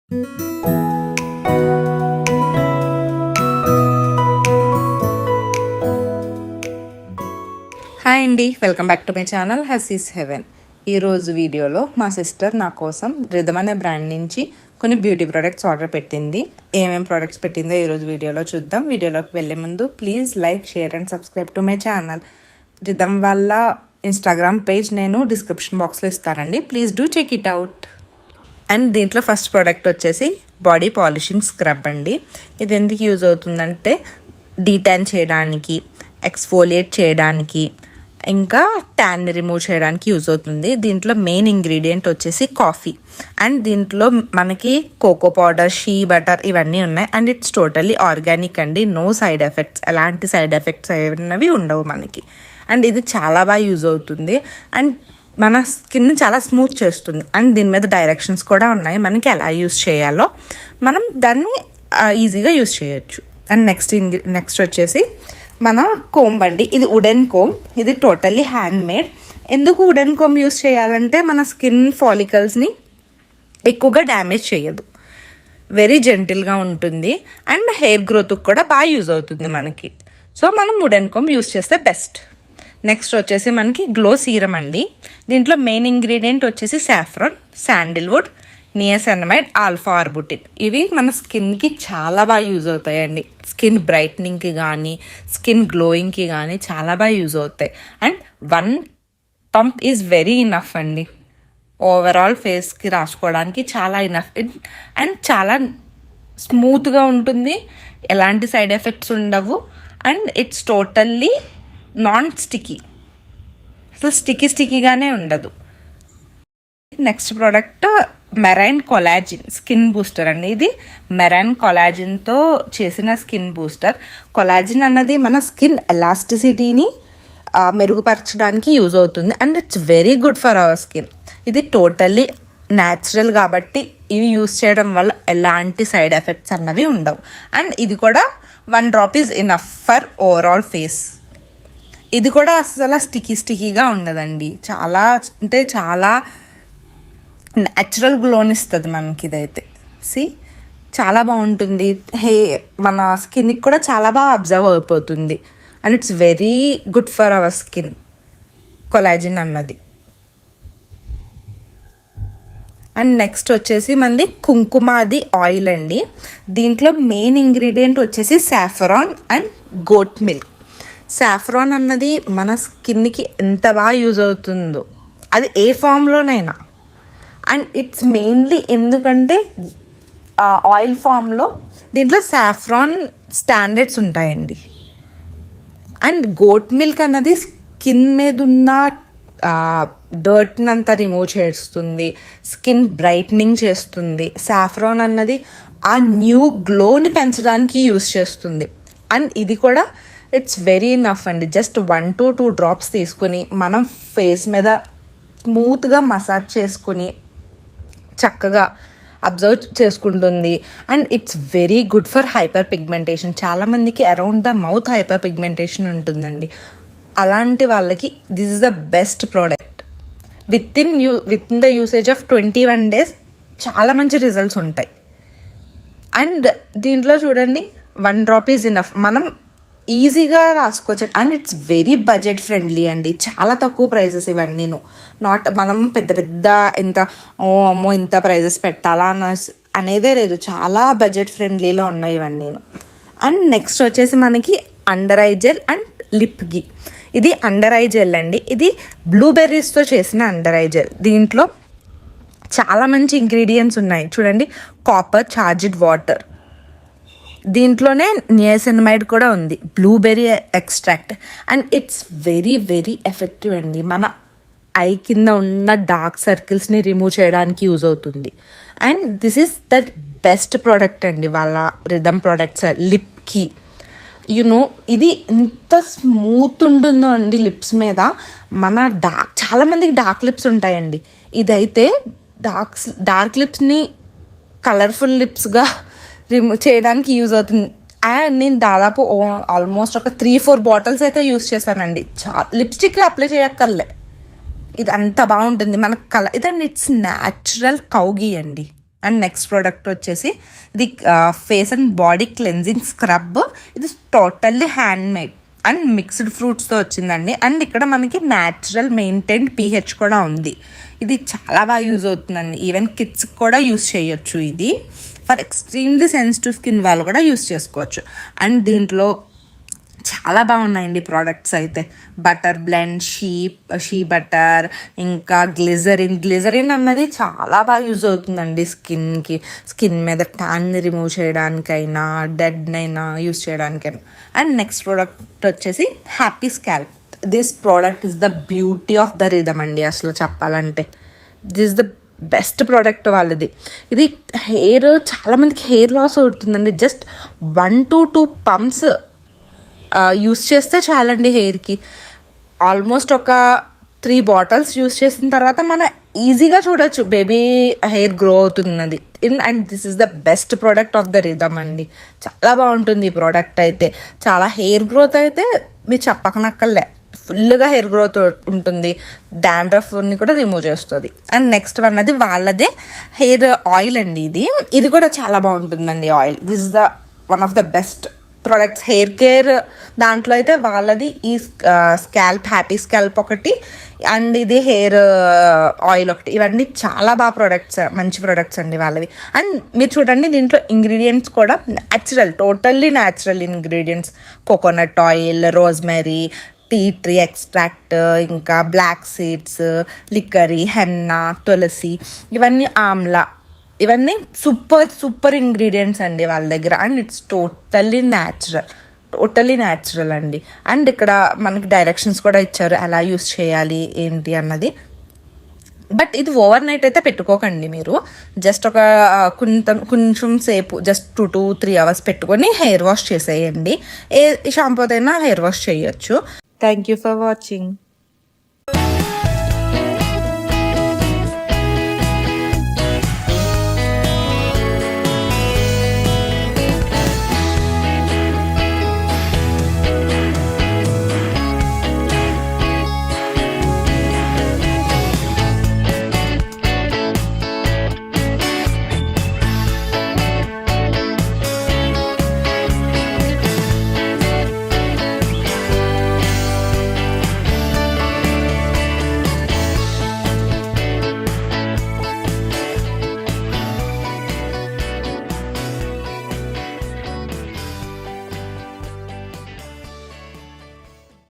Hi అండి, welcome back to my channel Hasi's heaven. ఈరోజు వీడియోలో మా సిస్టర్ నా కోసం రిథమ్ అనే బ్రాండ్ నుంచి కొన్ని బ్యూటీ ప్రోడక్ట్స్ ఆర్డర్ పెట్టింది. ఏమేమి ప్రోడక్ట్స్ పెట్టిందో ఈరోజు వీడియోలో చూద్దాం. వీడియోలోకి వెళ్ళే ముందు please like, share and subscribe to my channel. Rhythm వాళ్ళ ఇన్స్టాగ్రామ్ పేజ్ నేను డిస్క్రిప్షన్ బాక్స్లో ఇస్తానండి, please do check it out. And దీంట్లో ఫస్ట్ ప్రోడక్ట్ వచ్చేసి బాడీ పాలిషింగ్ స్క్రబ్ అండి. ఇది ఎందుకు యూజ్ అవుతుందంటే డీటాన్ చేయడానికి, ఎక్స్ఫోలియేట్ చేయడానికి, ఇంకా ట్యాన్ని రిమూవ్ చేయడానికి యూజ్ అవుతుంది. దీంట్లో మెయిన్ ఇంగ్రీడియంట్ వచ్చేసి కాఫీ అండ్ దీంట్లో మనకి కోకో పౌడర్, షీ బటర్ ఇవన్నీ ఉన్నాయి. అండ్ ఇట్స్ టోటల్లీ ఆర్గానిక్ అండి, నో సైడ్ ఎఫెక్ట్స్, ఎలాంటి సైడ్ ఎఫెక్ట్స్ అనేవి ఉండవు మనకి. అండ్ ఇది చాలా బాగా యూజ్ అవుతుంది అండ్ మన స్కిన్ చాలా స్మూత్ చేస్తుంది. అండ్ దీని మీద డైరెక్షన్స్ కూడా ఉన్నాయి, మనకి ఎలా యూజ్ చేయాలో మనం దాన్ని ఈజీగా యూజ్ చేయొచ్చు. అండ్ నెక్స్ట్ వచ్చేసి మన కోంబ్ అండి. ఇది వుడెన్ కోంబ్, ఇది టోటల్లీ హ్యాండ్ మేడ్. ఎందుకు వుడెన్ కోంబ్ యూజ్ చేయాలంటే మన స్కిన్ ఫాలికల్స్ని ఎక్కువగా డ్యామేజ్ చేయదు, వెరీ జెంటిల్గా ఉంటుంది అండ్ హెయిర్ గ్రోత్కి కూడా బాగా యూజ్ అవుతుంది మనకి. సో మనం వుడెన్ కోంబ్ యూజ్ చేస్తే బెస్ట్. నెక్స్ట్ వచ్చేసి మనకి గ్లో సీరం అండి. దీంట్లో మెయిన్ ఇంగ్రీడియంట్ వచ్చేసి saffron, Sandalwood, niacinamide, alpha arbutin. ఇవి మన స్కిన్కి చాలా బాగా యూజ్ అవుతాయండి. స్కిన్ బ్రైట్నింగ్కి కానీ, స్కిన్ గ్లోయింగ్కి కానీ చాలా బాగా యూజ్ అవుతాయి. And 1 pump is very enough అండి, ఓవరాల్ ఫేస్కి రాసుకోవడానికి చాలా ఇనఫ్. అండ్ చాలా స్మూత్గా ఉంటుంది, ఎలాంటి సైడ్ ఎఫెక్ట్స్ ఉండవు and it's totally non sticky, అసలు స్టిక్కీగానే ఉండదు. Next product marine collagen skin booster అండి. ఇది మెరైన్ కొలాజిన్తో చేసిన స్కిన్ బూస్టర్. కొలాజిన్ అన్నది మన స్కిన్ ఎలాస్టిసిటీని మెరుగుపరచడానికి యూజ్ అవుతుంది and it's very good for our skin. ఇది టోటల్లీ న్యాచురల్ కాబట్టి ఇవి యూజ్ చేయడం వల్ల ఎలాంటి సైడ్ ఎఫెక్ట్స్ అన్నవి ఉండవు. అండ్ ఇది కూడా 1 drop is enough for overall face. ఇది కూడా అసలు స్టిక్కీగా ఉండదండి, చాలా అంటే చాలా న్యాచురల్ గ్లోని ఇస్తుంది మనకి. ఇదైతే చాలా బాగుంటుంది, మన స్కిన్కి కూడా చాలా బాగా అబ్జర్వ్ అయిపోతుంది and it's very good for our skin collagen అన్నది. అండ్ నెక్స్ట్ వచ్చేసి మనది కుంకుమాది ఆయిల్ అండి. దీంట్లో మెయిన్ ఇంగ్రీడియంట్ వచ్చేసి saffron and goat milk. Saffron అన్నది మన స్కిన్కి ఎంత బాగా యూజ్ అవుతుందో, అది ఏ ఫామ్లోనైనా. అండ్ ఇట్స్ మెయిన్లీ ఎందుకంటే ఆయిల్ ఫామ్లో దీంట్లో సాఫ్రాన్ స్టాండర్డ్స్ ఉంటాయండి. అండ్ గోట్ మిల్క్ అన్నది స్కిన్ మీద ఉన్న డర్ట్ని అంతా రిమూవ్ చేస్తుంది, స్కిన్ బ్రైట్నింగ్ చేస్తుంది. సాఫ్రాన్ అన్నది ఆ న్యూ గ్లోని పెంచడానికి యూజ్ చేస్తుంది. అండ్ ఇది కూడా ఇట్స్ వెరీ ఇనఫ్ అండి, జస్ట్ 1 to 2 డ్రాప్స్ తీసుకుని మనం ఫేస్ మీద స్మూత్గా మసాజ్ చేసుకుని చక్కగా అబ్జర్వ్ చేసుకుంటుంది. And it's very good for hyperpigmentation. చాలామందికి around the mouth hyperpigmentation ఉంటుందండి, అలాంటి వాళ్ళకి this is the best product. With in the usage of 21 days చాలా మంచి రిజల్ట్స్ ఉంటాయి. అండ్ దీంట్లో చూడండి 1 డ్రాప్ ఈజ్ ఇనఫ్, మనం ఈజీగా రాసుకోవచ్చు. And it's very budget friendly అండి, చాలా తక్కువ ప్రైజెస్ ఇవన్నీను. మనం పెద్ద ఇంత అమ్మో ఇంత ప్రైజెస్ పెట్టాలా అనేదే లేదు, చాలా బడ్జెట్ ఫ్రెండ్లీలో ఉన్నాయి ఇవన్నీను. అండ్ నెక్స్ట్ వచ్చేసి మనకి under eye gel and lip గి. ఇది అండర్ ఐ జెల్ అండి, ఇది బ్లూబెర్రీస్తో చేసిన అండర్ ఐ జెల్. దీంట్లో చాలా మంచి ఇంగ్రీడియంట్స్ ఉన్నాయి చూడండి. కాపర్ చార్జ్డ్ వాటర్, దీంట్లోనే నియాసినమైడ్ కూడా ఉంది, blueberry extract. And it's very very effective అండి, మన ఐ కింద ఉన్న డార్క్ సర్కిల్స్ని రిమూవ్ చేయడానికి యూజ్ అవుతుంది. And this is the best product అండి వాళ్ళ రిథమ్ ప్రోడక్ట్స్ లిప్కి. ఇది ఎంత స్మూత్ ఉంటుందో అండి లిప్స్ మీద. మన చాలామందికి డార్క్ లిప్స్ ఉంటాయండి, ఇదైతే డార్క్ లిప్స్ని కలర్ఫుల్ లిప్స్గా రిమూవ్ చేయడానికి యూజ్ అవుతుంది. అండ్ నేను దాదాపు ఆల్మోస్ట్ ఒక 3-4 బాటిల్స్ అయితే యూజ్ చేశానండి. లిప్స్టిక్ అప్లై చేయక్కర్లే, ఇది అంత బాగుంటుంది మన కలర్. ఇదండి ఇట్స్ న్యాచురల్ కౌ గీ అండి, అండ్ నెక్స్ట్ ప్రోడక్ట్ వచ్చేసి ఇది face and body cleansing scrub. ఇది totally hand made and mixed ఫ్రూట్స్తో వచ్చిందండి. అండ్ ఇక్కడ మనకి న్యాచురల్ మెయింటైన్డ్ pH కూడా ఉంది. ఇది చాలా బాగా యూజ్ అవుతుందండి. ఈవెన్ కిడ్స్కి కూడా యూజ్ చేయొచ్చు. ఇది ఫర్ ఎక్స్ట్రీమ్లీ సెన్సిటివ్ స్కిన్ వాళ్ళు కూడా యూజ్ చేసుకోవచ్చు. అండ్ దీంట్లో చాలా బాగున్నాయండి ప్రోడక్ట్స్ అయితే. బటర్ బ్లెండ్, షీ బటర్, ఇంకా గ్లిజరిన్ అన్నది చాలా బాగా యూజ్ అవుతుందండి స్కిన్ మీద ట్యాన్ని రిమూవ్ చేయడానికైనా, డెడ్నైనా యూజ్ చేయడానికైనా. అండ్ నెక్స్ట్ ప్రోడక్ట్ వచ్చేసి happy scalp. This product is the beauty of the rhythm అండి. అసలు చెప్పాలంటే దిస్ ద బెస్ట్ ప్రోడక్ట్ వాళ్ళది. ఇది చాలామందికి హెయిర్ లాస్ అవుతుందండి. జస్ట్ 1 to 2 pumps యూస్ చేస్తే చాలండి హెయిర్కి. ఆల్మోస్ట్ ఒక 3 bottles యూస్ చేసిన తర్వాత మనం ఈజీగా చూడొచ్చు బేబీ హెయిర్ గ్రో అవుతున్నది. And this is the best product of the rhythm అండి. చాలా బాగుంటుంది ఈ ప్రోడక్ట్ అయితే. చాలా హెయిర్ గ్రోత్ అయితే మీరు చెప్పకనక్కర్లే, ఫుల్గా హెయిర్ గ్రోత్ ఉంటుంది. డాండ్రఫ్ని కూడా రిమూవ్ చేస్తుంది. అండ్ నెక్స్ట్ అన్నది వాళ్ళదే హెయిర్ ఆయిల్ అండి. ఇది కూడా చాలా బాగుంటుందండి oil. This is the one of the best products hair care దాంట్లో అయితే వాళ్ళది ఈ హ్యాపీ స్కాల్ప్ ఒకటి, అండ్ ఇది హెయిర్ ఆయిల్ ఒకటి. ఇవన్నీ చాలా బాగా మంచి ప్రొడక్ట్స్ అండి వాళ్ళవి. అండ్ మీరు చూడండి దీంట్లో ఇంగ్రీడియంట్స్ కూడా totally natural ingredients. Coconut oil, rosemary, tea tree extract, ఇంకా black seeds, licorice, henna, tulsi, ఇవన్నీ ఆమ్లా, ఇవన్నీ సూపర్ ఇంగ్రీడియంట్స్ అండి వాళ్ళ దగ్గర. అండ్ ఇట్స్ టోటల్లీ న్యాచురల్ అండి. అండ్ ఇక్కడ మనకి డైరెక్షన్స్ కూడా ఇచ్చారు ఎలా యూస్ చేయాలి ఏంటి అన్నది. బట్ ఇది ఓవర్ నైట్ అయితే పెట్టుకోకండి మీరు. జస్ట్ ఒక కొంచెం సేపు, జస్ట్ 2 to 3 hours పెట్టుకొని హెయిర్ వాష్ చేసేయండి. ఏ షాంపూతైనా హెయిర్ వాష్ చేయొచ్చు. Thank you for watching.